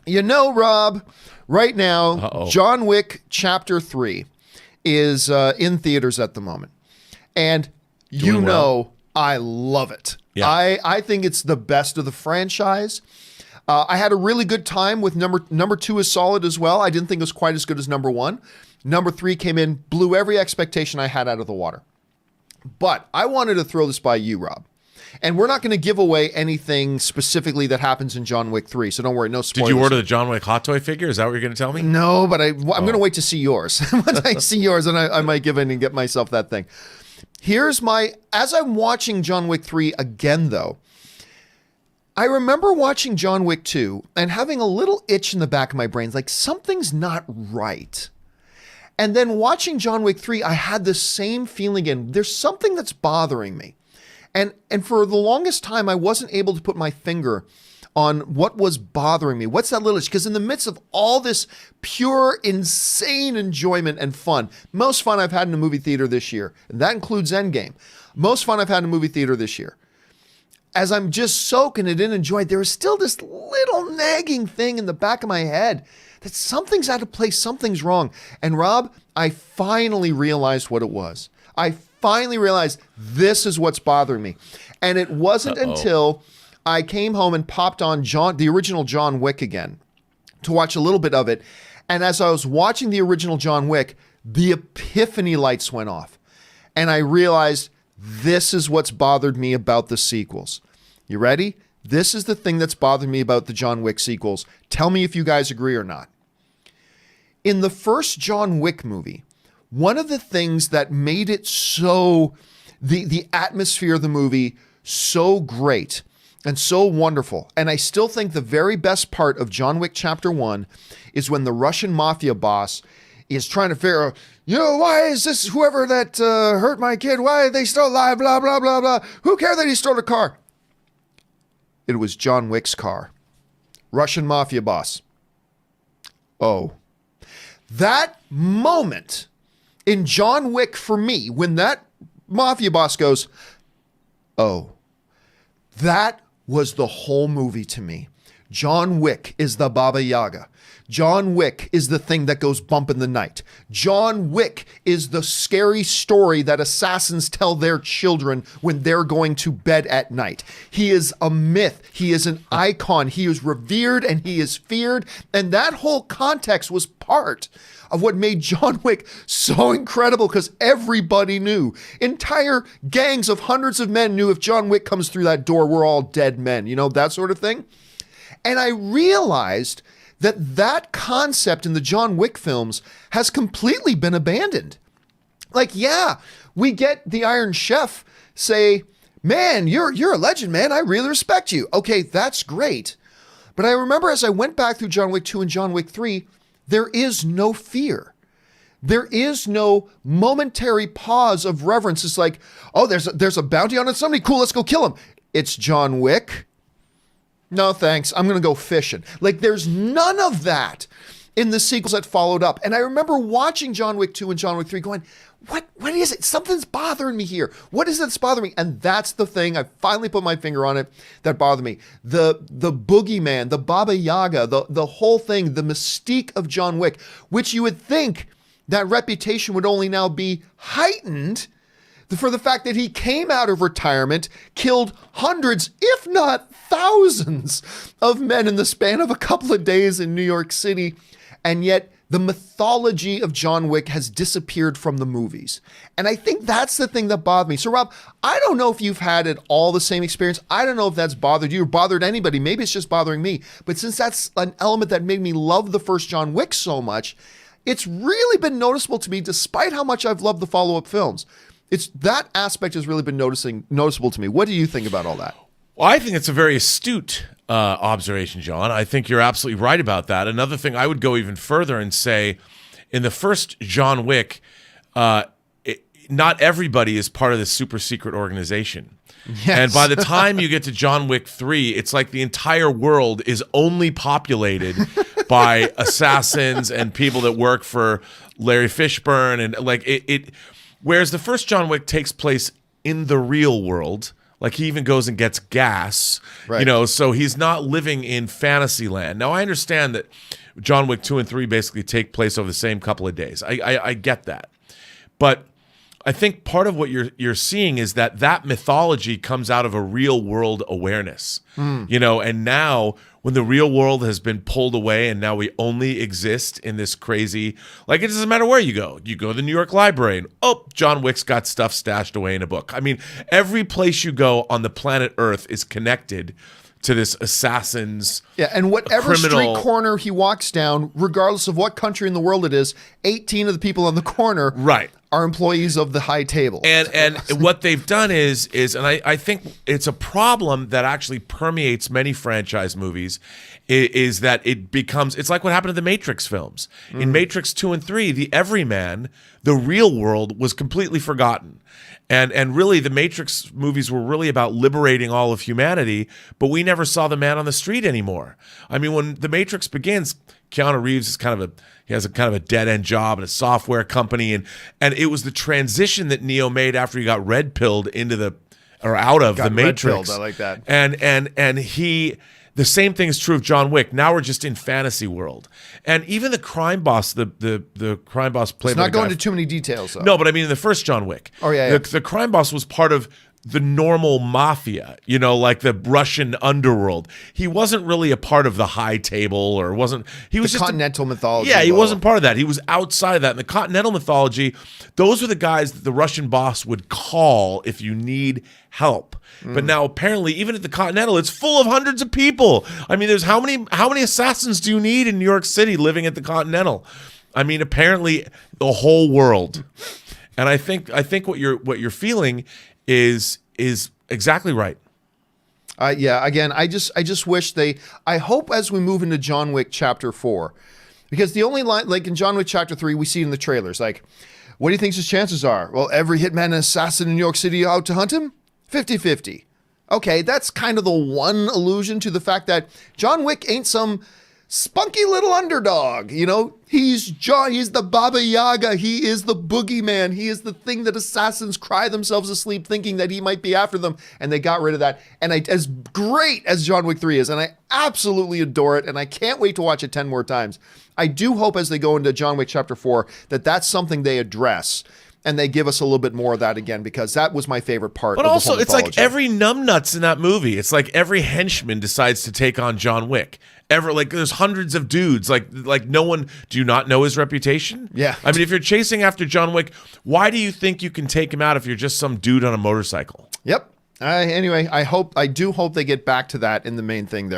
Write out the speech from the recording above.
You know, Rob, right now, Uh-oh. John Wick Chapter 3 is in theaters at the moment. And you Doing know well. I love it. Yeah. I think it's the best of the franchise. I had a really good time with number 2 is solid as well. I didn't think it was quite as good as number 1. Number 3 came in, blew every expectation I had out of the water. But I wanted to throw this by you, Rob. And we're not going to give away anything specifically that happens in John Wick 3, so don't worry, no spoilers. Did you order the John Wick hot toy figure? Is that what you're going to tell me? No, but I'm going to wait to see yours. Once I see yours, and I might give in and get myself that thing. As I'm watching John Wick 3 again, though, I remember watching John Wick 2 and having a little itch in the back of my brain, like something's not right. And then watching John Wick 3, I had the same feeling again. There's something that's bothering me. And for the longest time, I wasn't able to put my finger on what was bothering me. What's that little itch? Because in the midst of all this pure, insane enjoyment and fun, most fun I've had in a movie theater this year, and that includes Endgame, most fun I've had in a movie theater this year, as I'm just soaking it in and enjoying, there is still this little nagging thing in the back of my head that something's out of place, something's wrong. And Rob, I finally realized what it was. I finally realized this is what's bothering me. And it wasn't until I came home and popped on the original John Wick again to watch a little bit of it. And as I was watching the original John Wick, the epiphany lights went off. And I realized this is what's bothered me about the sequels. You ready? This is the thing that's bothered me about the John Wick sequels. Tell me if you guys agree or not. In the first John Wick movie, one of the things that made it so, the atmosphere of the movie so great and so wonderful, and I still think the very best part of John Wick Chapter 1 is when the Russian mafia boss is trying to figure out, why is this whoever that hurt my kid, why are they still alive, blah, blah, blah, blah. Who cares that he stole a car? It was John Wick's car. Russian mafia boss. Oh. That moment in John Wick for me, when that mafia boss goes, oh, that was the whole movie to me. John Wick is the Baba Yaga. John Wick is the thing that goes bump in the night. John Wick is the scary story that assassins tell their children when they're going to bed at night. He is a myth. He is an icon. He is revered and he is feared. And that whole context was part of what made John Wick so incredible, because everybody knew. Entire gangs of hundreds of men knew if John Wick comes through that door, we're all dead men. That sort of thing. And I realized that concept in the John Wick films has completely been abandoned. Like, yeah, we get the Iron Chef say, man, you're a legend, man. I really respect you. Okay, that's great. But I remember as I went back through John Wick 2 and John Wick 3, there is no fear. There is no momentary pause of reverence. It's like, oh, there's a bounty on somebody. Cool, let's go kill him. It's John Wick. No, thanks. I'm going to go fishing. Like, there's none of that in the sequels that followed up. And I remember watching John Wick 2 and John Wick 3 going, what is it? Something's bothering me here. What is it that's bothering me? And that's the thing, I finally put my finger on it, that bothered me. The boogeyman, the Baba Yaga, the whole thing, the mystique of John Wick, which you would think that reputation would only now be heightened for the fact that he came out of retirement, killed hundreds, if not thousands, of men in the span of a couple of days in New York City, and yet the mythology of John Wick has disappeared from the movies. And I think that's the thing that bothered me. So Rob, I don't know if you've had it all the same experience. I don't know if that's bothered you or bothered anybody. Maybe it's just bothering me. But since that's an element that made me love the first John Wick so much, it's really been noticeable to me, despite how much I've loved the follow-up films. That aspect has really been noticeable to me. What do you think about all that? Well, I think it's a very astute observation, John. I think you're absolutely right about that. Another thing, I would go even further and say, in the first John Wick, not everybody is part of this super secret organization. Yes. And by the time you get to John Wick 3, it's like the entire world is only populated by assassins and people that work for Larry Fishburne. And like it whereas the first John Wick takes place in the real world, Like he even goes and gets gas, Right. you know, so he's not living in Fantasyland. Now I understand that John Wick 2 and 3 basically take place over the same couple of days. I get that. But I think part of what you're seeing is that mythology comes out of a real world awareness, you know, and now when the real world has been pulled away and now we only exist in this crazy, like it doesn't matter where you go to the New York Library and John Wick's got stuff stashed away in a book. I mean, every place you go on the planet Earth is connected to this assassin's and whatever criminal street corner he walks down, regardless of what country in the world it is, 18 of the people on the corner right. are employees of the high table. And what they've done is and I think it's a problem that actually permeates many franchise movies, is that it's like what happened to the Matrix films. In Matrix 2 and 3, the everyman, the real world, was completely forgotten. And really, the Matrix movies were really about liberating all of humanity, but we never saw the man on the street anymore. I mean, when the Matrix begins, Keanu Reeves is he has a kind of a dead-end job at a software company, and it was the transition that Neo made after he got red-pilled out of the Matrix. I like that. And the same thing is true of John Wick. Now we're just in fantasy world. And even the crime boss, the crime boss played by It's not going into too many details, though. No, but I mean in the first John Wick. Oh, yeah. The crime boss was part of the normal mafia, you know, like the Russian underworld. He wasn't really a part of the high table he was the just continental mythology. Yeah, he wasn't part of that. He was outside of that. In the continental mythology, those were the guys that the Russian boss would call if you need help. But now apparently, even at the Continental, it's full of hundreds of people. I mean, there's how many assassins do you need in New York City living at the Continental? I mean, apparently the whole world. And I think what you're feeling is exactly right. Again, I just wish I hope as we move into John Wick Chapter 4, because the only line, like in John Wick Chapter 3, we see in the trailers, like, what do you think his chances are? Well, every hitman and assassin in New York City out to hunt him? 50-50. Okay, that's kind of the one allusion to the fact that John Wick ain't some spunky little underdog. You know, he's the Baba Yaga. He is the boogeyman. He is the thing that assassins cry themselves asleep thinking that he might be after them. And they got rid of that. And as great as John Wick 3 is, and I absolutely adore it, and I can't wait to watch it 10 more times, I do hope as they go into John Wick Chapter 4 that that's something they address. And they give us a little bit more of that again, because that was my favorite part. But of also, the whole it's like mythology. every numbnuts in that movie. It's like every henchman decides to take on John Wick. There's hundreds of dudes. Like no one. Do you not know his reputation? Yeah. I mean, if you're chasing after John Wick, why do you think you can take him out if you're just some dude on a motorcycle? Yep. Anyway, I do hope they get back to that in the main thing there.